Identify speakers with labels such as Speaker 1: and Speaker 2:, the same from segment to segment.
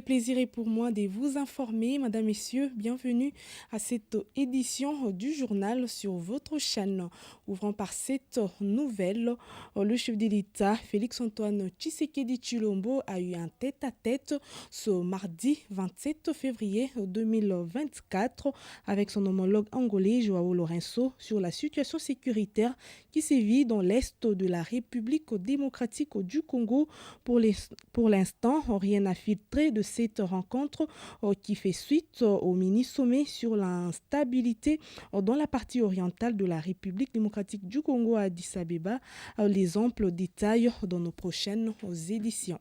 Speaker 1: plaisir est pour moi de vous informer, Madame, Messieurs, bienvenue à cette édition du journal sur votre chaîne. Ouvrant par cette nouvelle, le chef de l'État, Félix-Antoine Tshisekedi Tshilombo, a eu un tête-à-tête ce mardi 27 février 2024 avec son homologue angolais Joao Lourenço sur la situation sécuritaire qui sévit dans l'est de la République démocratique du Congo. Pour l'instant, rien n'a filtré de cette rencontre qui fait suite au mini-sommet sur l'instabilité dans la partie orientale de la République démocratique du Congo à Addis Abeba. Les amples détails dans nos prochaines éditions.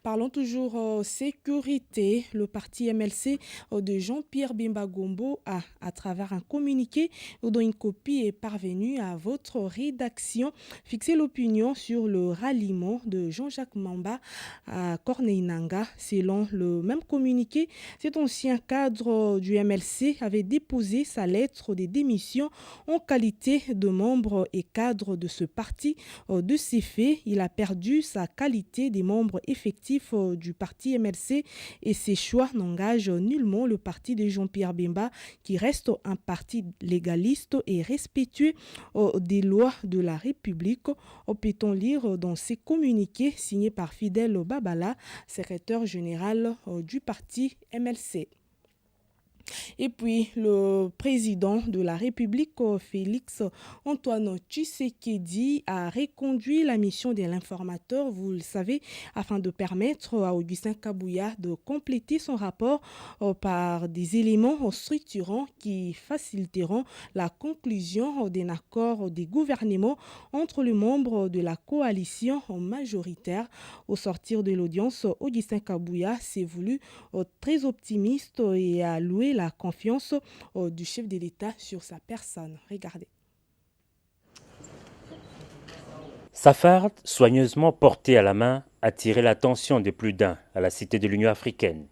Speaker 1: Parlons toujours sécurité. Le parti MLC de Jean-Pierre Bemba Gombo a, à travers un communiqué dont une copie est parvenue à votre rédaction, fixé l'opinion sur le ralliement de Jean-Jacques Mamba à Corneille Nangaa. Selon le même communiqué, cet ancien cadre du MLC avait déposé sa lettre de démission en qualité de membre et cadre de ce parti. De ces faits, il a perdu sa qualité de membre effectif du parti MLC et ses choix n'engagent nullement le parti de Jean-Pierre Bemba qui reste un parti légaliste et respectueux des lois de la République. Peut-on lire dans ces communiqués signés par Fidèle Babala, secrétaire général du parti MLC. Et puis, le président de la République, Félix-Antoine Tshisekedi, a reconduit la mission de l'informateur, vous le savez, afin de permettre à Augustin Kabouya de compléter son rapport par des éléments structurants qui faciliteront la conclusion d'un accord des gouvernements entre les membres de la coalition majoritaire. Au sortir de l'audience, Augustin Kabouya s'est voulu très optimiste et a loué la confiance du chef de l'État sur sa personne. Regardez.
Speaker 2: Sa farde, soigneusement portée à la main, a attiré l'attention de plus d'un à la Cité de l'Union africaine.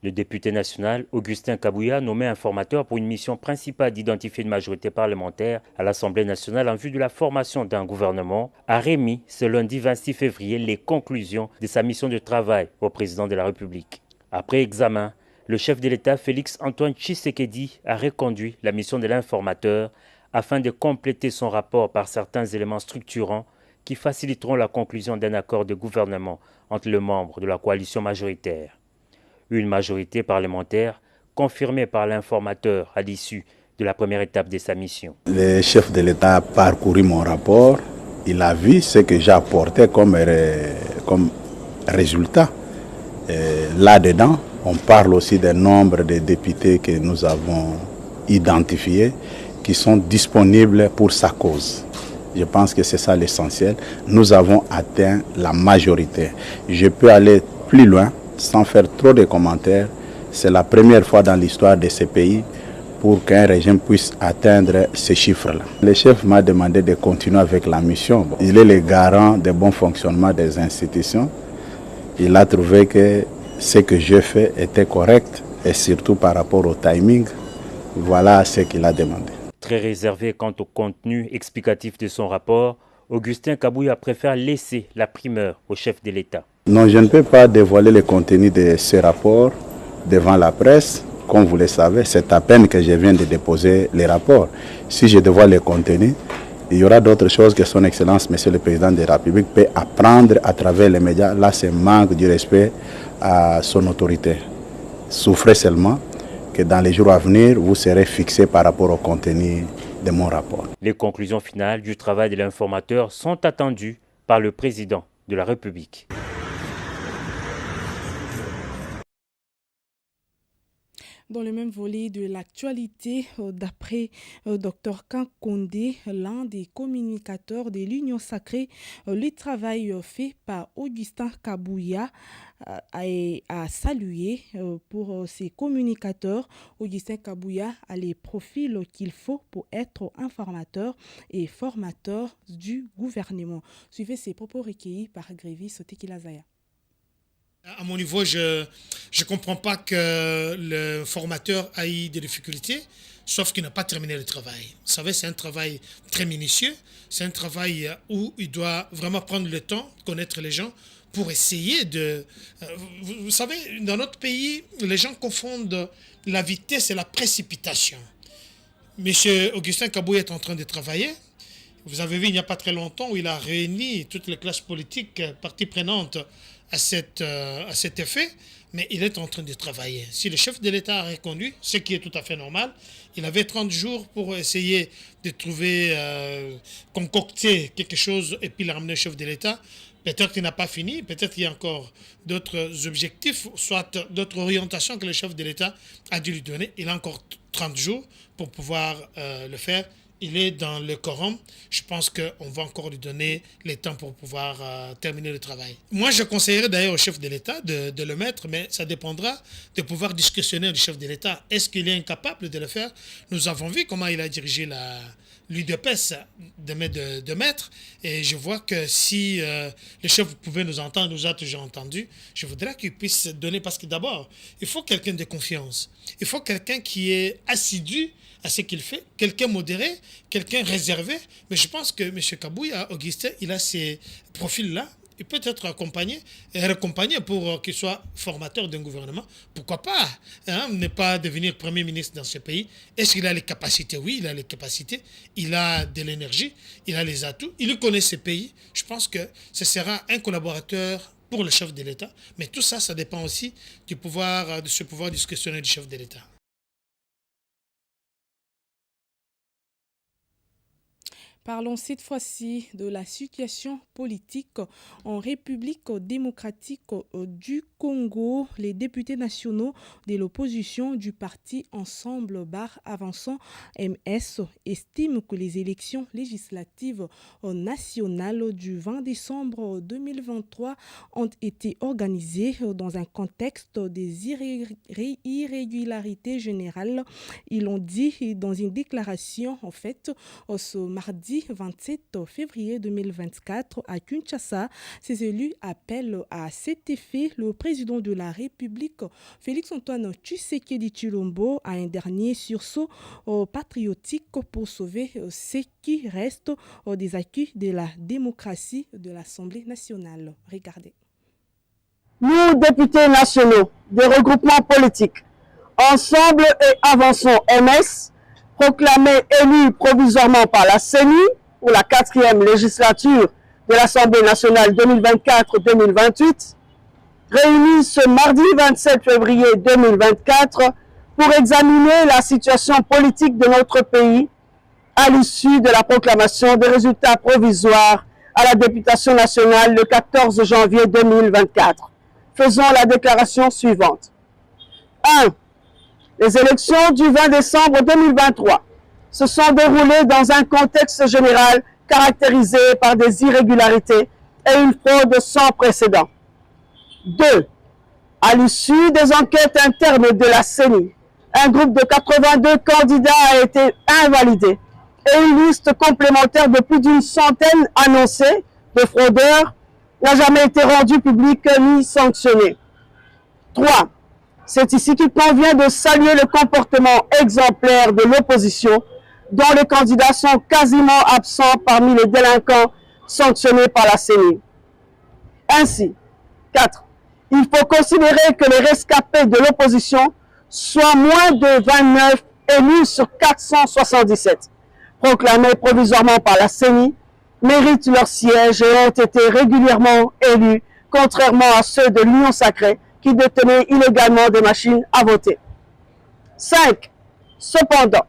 Speaker 2: Le député national, Augustin Kabouya, nommé informateur pour une mission principale d'identifier une majorité parlementaire à l'Assemblée nationale en vue de la formation d'un gouvernement, a remis ce lundi 26 février les conclusions de sa mission de travail au président de la République. Après examen, le chef de l'État, Félix-Antoine Tshisekedi, a reconduit la mission de l'informateur afin de compléter son rapport par certains éléments structurants qui faciliteront la conclusion d'un accord de gouvernement entre les membres de la coalition majoritaire. Une majorité parlementaire confirmée par l'informateur à l'issue de la première étape de sa mission.
Speaker 3: Le chef de l'État a parcouru mon rapport, il a vu ce que j'ai apporté comme résultat. Là-dedans, on parle aussi des nombres de députés que nous avons identifiés qui sont disponibles pour sa cause. Je pense que c'est ça l'essentiel. Nous avons atteint la majorité. Je peux aller plus loin sans faire trop de commentaires. C'est la première fois dans l'histoire de ce pays pour qu'un régime puisse atteindre ces chiffres-là. Le chef m'a demandé de continuer avec la mission. Il est le garant du bon fonctionnement des institutions. Il a trouvé que ce que j'ai fait était correct et surtout par rapport au timing, voilà ce qu'il a demandé.
Speaker 2: Très réservé quant au contenu explicatif de son rapport, Augustin Kabouya préfère laisser la primeur au chef de l'État.
Speaker 3: Non, je ne peux pas dévoiler le contenu de ce rapport devant la presse. Comme vous le savez, c'est à peine que je viens de déposer les rapports. Si je dévoile le contenu, il y aura d'autres choses que son Excellence, Monsieur le Président de la République, peut apprendre à travers les médias. Là, c'est manque du respect à son autorité. Souffrez seulement que dans les jours à venir, vous serez fixé par rapport au contenu de mon rapport.
Speaker 2: Les conclusions finales du travail de l'informateur sont attendues par le Président de la République.
Speaker 1: Dans le même volet de l'actualité, d'après Dr Kankondé, l'un des communicateurs de l'Union sacrée, le travail fait par Augustin Kabouya a salué pour ces communicateurs. Augustin Kabouya a les profils qu'il faut pour être informateur et formateur du gouvernement. Suivez ces propos recueillis par Grévis Sotekilazaya.
Speaker 4: À mon niveau, je ne comprends pas que le formateur a eu des difficultés, sauf qu'il n'a pas terminé le travail. Vous savez, c'est un travail très minutieux, c'est un travail où il doit vraiment prendre le temps, connaître les gens, pour essayer de... vous savez, dans notre pays, les gens confondent la vitesse et la précipitation. Monsieur Augustin Kabouya est en train de travailler. Vous avez vu il n'y a pas très longtemps où il a réuni toutes les classes politiques, parties prenantes à cet effet, mais il est en train de travailler. Si le chef de l'État a reconduit, ce qui est tout à fait normal, il avait 30 jours pour essayer de trouver, concocter quelque chose et puis le ramener au chef de l'État. Peut-être qu'il n'a pas fini, peut-être qu'il y a encore d'autres objectifs, soit d'autres orientations que le chef de l'État a dû lui donner. Il a encore 30 jours pour pouvoir le faire. Il est dans le quorum. Je pense qu'on va encore lui donner le temps pour pouvoir terminer le travail. Moi, je conseillerais d'ailleurs au chef de l'État de le mettre, mais ça dépendra de pouvoir discussionner du chef de l'État. Est-ce qu'il est incapable de le faire? Nous avons vu comment il a dirigé l'UDPS de maître, et je vois que si le chef pouvait nous entendre, nous a toujours entendu, je voudrais qu'il puisse donner, parce que d'abord, il faut quelqu'un de confiance. Il faut quelqu'un qui est assidu à ce qu'il fait, quelqu'un modéré, quelqu'un réservé. Mais je pense que M. Kabouya, Augustin, il a ces profils-là. Il peut être accompagné et accompagné pour qu'il soit formateur d'un gouvernement. Pourquoi pas ne pas devenir Premier ministre dans ce pays? Est-ce qu'il a les capacités? Oui, il a les capacités. Il a de l'énergie, il a les atouts. Il connaît ce pays. Je pense que ce sera un collaborateur pour le chef de l'État. Mais tout ça, ça dépend aussi de ce pouvoir discrétionnaire du chef de l'État.
Speaker 1: Parlons cette fois-ci de la situation politique en République démocratique du Congo. Les députés nationaux de l'opposition du parti Ensemble Bar Avançant MS estiment que les élections législatives nationales du 20 décembre 2023 ont été organisées dans un contexte des irrégularités générales. Ils l'ont dit dans une déclaration ce mardi 27 février 2024 à Kinshasa. Ces élus appellent à cet effet le président de la République, Félix-Antoine Tshisekedi Tshilombo, à un dernier sursaut patriotique pour sauver ce qui reste des acquis de la démocratie de l'Assemblée nationale. Regardez.
Speaker 5: Nous, députés nationaux des regroupements politiques, Ensemble et Avançons MS, proclamés élus provisoirement par la CENI pour la 4e législature de l'Assemblée nationale 2024-2028, réunis ce mardi 27 février 2024 pour examiner la situation politique de notre pays à l'issue de la proclamation des résultats provisoires à la députation nationale le 14 janvier 2024. Faisons la déclaration suivante. 1. Les élections du 20 décembre 2023 se sont déroulées dans un contexte général caractérisé par des irrégularités et une fraude sans précédent. 2. À l'issue des enquêtes internes de la CENI, un groupe de 82 candidats a été invalidé et une liste complémentaire de plus d'une centaine annoncée de fraudeurs n'a jamais été rendue publique ni sanctionnée. 3. C'est ici qu'il convient de saluer le comportement exemplaire de l'opposition, dont les candidats sont quasiment absents parmi les délinquants sanctionnés par la CENI. Ainsi, 4. Il faut considérer que les rescapés de l'opposition, soit moins de 29 élus sur 477, proclamés provisoirement par la CENI, méritent leur siège et ont été régulièrement élus, contrairement à ceux de l'Union sacrée, qui détenaient illégalement des machines à voter. 5. Cependant,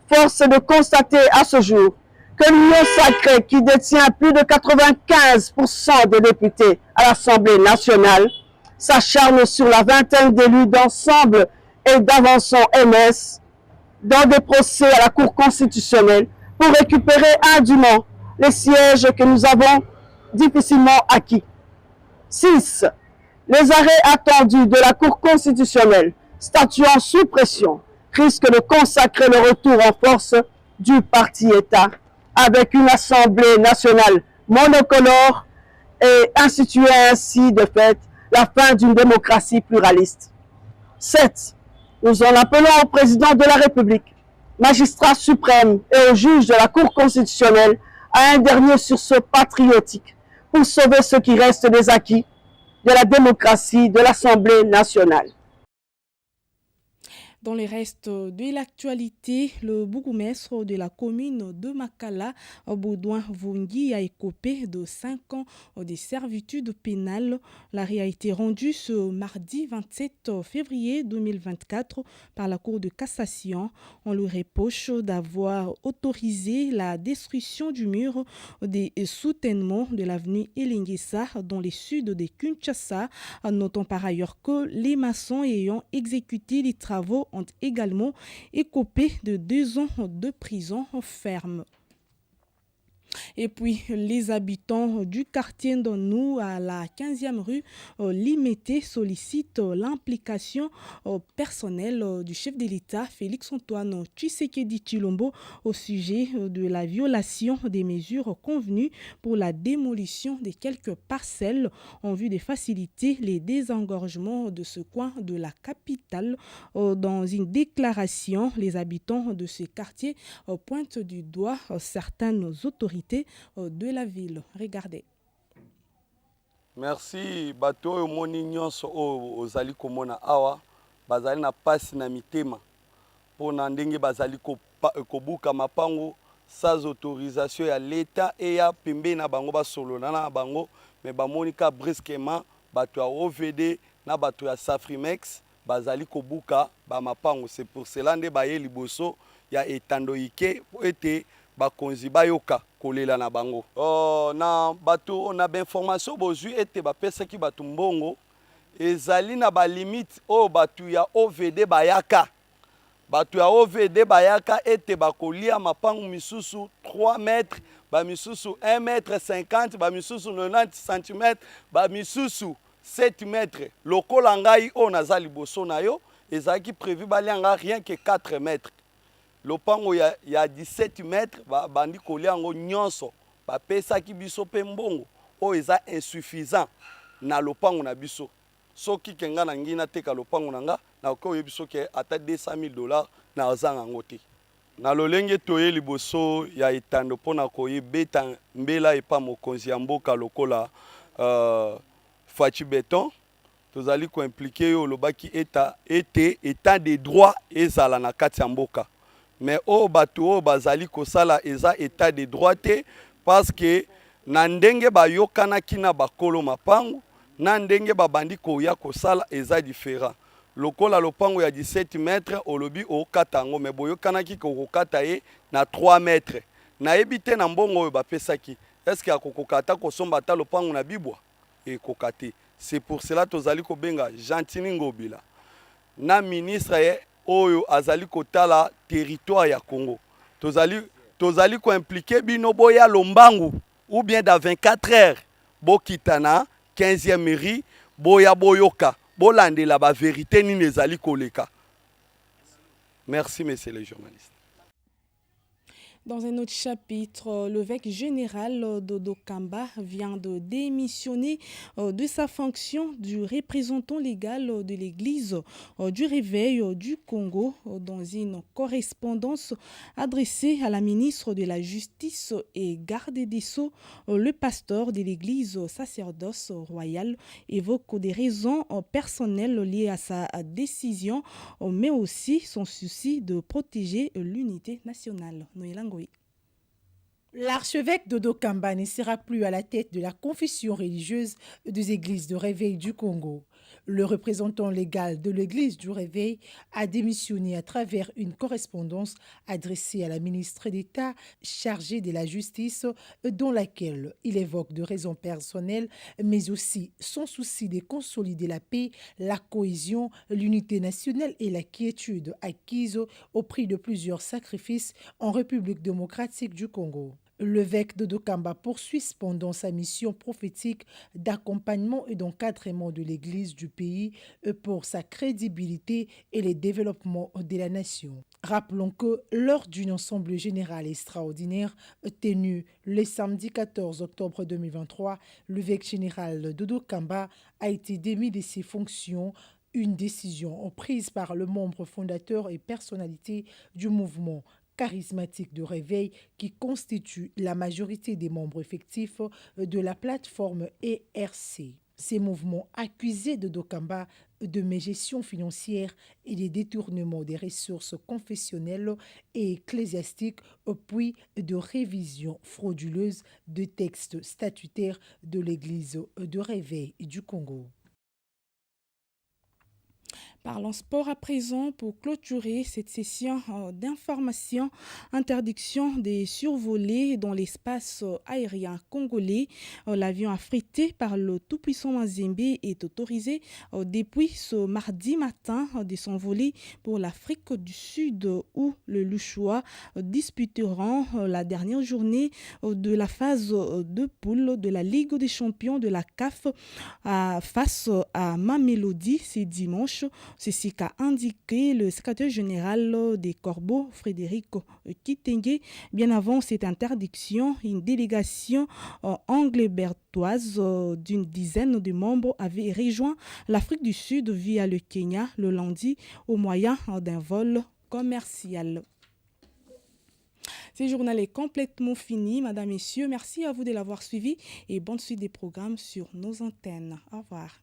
Speaker 5: force est de constater à ce jour que l'Union sacrée, qui détient plus de 95% des députés à l'Assemblée nationale, s'acharne sur la vingtaine d'élus d'Ensemble et d'Avançons MS dans des procès à la Cour constitutionnelle pour récupérer indûment les sièges que nous avons difficilement acquis. 6. Les arrêts attendus de la Cour constitutionnelle, statuant sous pression, risquent de consacrer le retour en force du parti-État avec une Assemblée nationale monocolore et instituer ainsi de fait la fin d'une démocratie pluraliste. 7. Nous en appelons au président de la République, magistrat suprême et au juge de la Cour constitutionnelle à un dernier sursaut patriotique pour sauver ce qui reste des acquis de la démocratie de l'Assemblée nationale.
Speaker 1: Dans les restes de l'actualité, le bourgmestre de la commune de Makala, Baudouin Vungi, a écopé de 5 ans de servitude pénale. L'arrêt a été rendu ce mardi 27 février 2024 par la Cour de cassation. On lui reproche d'avoir autorisé la destruction du mur des soutènements de l'avenue Elingessa dans les suds de Kinshasa. Notons par ailleurs que les maçons ayant exécuté les travaux ont également écopé de 2 ans de prison ferme. Et puis, les habitants du quartier Ndonou à la 15e rue Limité sollicitent l'implication personnelle du chef de l'État, Félix-Antoine Tshisekedi Tshilombo, au sujet de la violation des mesures convenues pour la démolition de quelques parcelles en vue de faciliter les désengorgements de ce coin de la capitale. Dans une déclaration, les habitants de ce quartier pointent du doigt certaines autorités de la ville. Regardez.
Speaker 6: Merci. Bato oyo moni nyonso ozali komona awa bazali na pasi na mitema pona ndenge bazali kobuka mapango sans autorisation ya l'État et ya pembe na bango basolona na bango mais bamonika brusquement bato ya OVD na bato ya Safrimex bazali kobuka ba mapango. C'est pour cela nde baye liboso ya etandoike ete bakonzi bayoka kolela na bango. Na bato on a information bozui ete bapesaki bato mbongo ezali na ba limite o bato ya OVD bayaka. Bato ya OVD bayaka ete bakolia mapango misusu 3 mètres, ba misusu 1 mètre 50, ba misusu 90 cm, ba misusu 7 mètres. Lokola ngai o nazali boso na yo ezaki prévu balianga rien que 4 mètres. Lopango ya 17 mètres bandi kolia ngo nyonso bapesaki biso pe mbongo o eza insuffisant na lopango na biso. Soki kenga na ngina teka lopango nanga na ko yebiso ke ata $200,000 na ozanga ngote. Na lolenge toye liboso ya etando pona koyebeta mbela epa mokonzi ya mboka lokola Fachi Beton tozali ko impliquer yo lobaki état de droit ezala na kati ya mboka. Mais au bateau bazali kosala eza état de droit parce que na ndenge bayokana kina bakolo mapango na ndenge babandi koya kosala eza différent. Lokola lopango ya 17 mètres olobi o katango mais boyokana ki kokata ye na 3 mètres. Na ebite na mbongo oyo bapesaki. Est-ce que akokokata kosomba ta lopango na bibwa e kokate. C'est pour cela tozali ko benga Gentini Ngobila. Na ministre oyo azali kotala territoire ya Congo. Tozali ko impliquer bino boya lombangu ou bien dans 24 heures bokitana 15e mairie boya boyoka bolandela ba vérité ni nezali koleka. Merci messieurs les journalistes.
Speaker 1: Dans un autre chapitre, l'évêque général Dodo Kamba vient de démissionner de sa fonction du représentant légal de l'Église du Réveil du Congo. Dans une correspondance adressée à la ministre de la Justice et garde des Sceaux, le pasteur de l'Église sacerdoce royal évoque des raisons personnelles liées à sa décision, mais aussi son souci de protéger l'unité nationale.
Speaker 7: L'archevêque Dodo Kamba ne sera plus à la tête de la confession religieuse des églises de Réveil du Congo. Le représentant légal de l'église du Réveil a démissionné à travers une correspondance adressée à la ministre d'État chargée de la justice, dans laquelle il évoque de raisons personnelles, mais aussi son souci de consolider la paix, la cohésion, l'unité nationale et la quiétude acquise au prix de plusieurs sacrifices en République démocratique du Congo. L'évêque Dodo Kamba poursuit cependant sa mission prophétique d'accompagnement et d'encadrement de l'Église du pays pour sa crédibilité et le développement de la nation. Rappelons que lors d'une assemblée générale extraordinaire tenue le samedi 14 octobre 2023, l'évêque général Dodo Kamba a été démis de ses fonctions, une décision prise par le membre fondateur et personnalité du mouvement charismatique de Réveil qui constitue la majorité des membres effectifs de la plateforme ERC. Ces mouvements accusés de Dokamba de mégestion financière et des détournements des ressources confessionnelles et ecclésiastiques, puis de révision frauduleuse de textes statutaires de l'Église de Réveil du Congo.
Speaker 1: Parlons sport à présent pour clôturer cette session d'information. Interdiction des survolés dans l'espace aérien congolais. L'avion affrété par le tout-puissant Mazembe est autorisé depuis ce mardi matin de s'envoler pour l'Afrique du Sud où le Luchois disputeront la dernière journée de la phase de poule de la Ligue des champions de la CAF face à Mamelodi ce dimanche. Ceci qu'a indiqué le secrétaire général des Corbeaux, Frédéric Kitenge. Bien avant cette interdiction, une délégation anglebertoise d'une dizaine de membres avait rejoint l'Afrique du Sud via le Kenya le lundi au moyen d'un vol commercial. Ce journal est complètement fini, Madame, Messieurs. Merci à vous de l'avoir suivi et bonne suite des programmes sur nos antennes. Au revoir.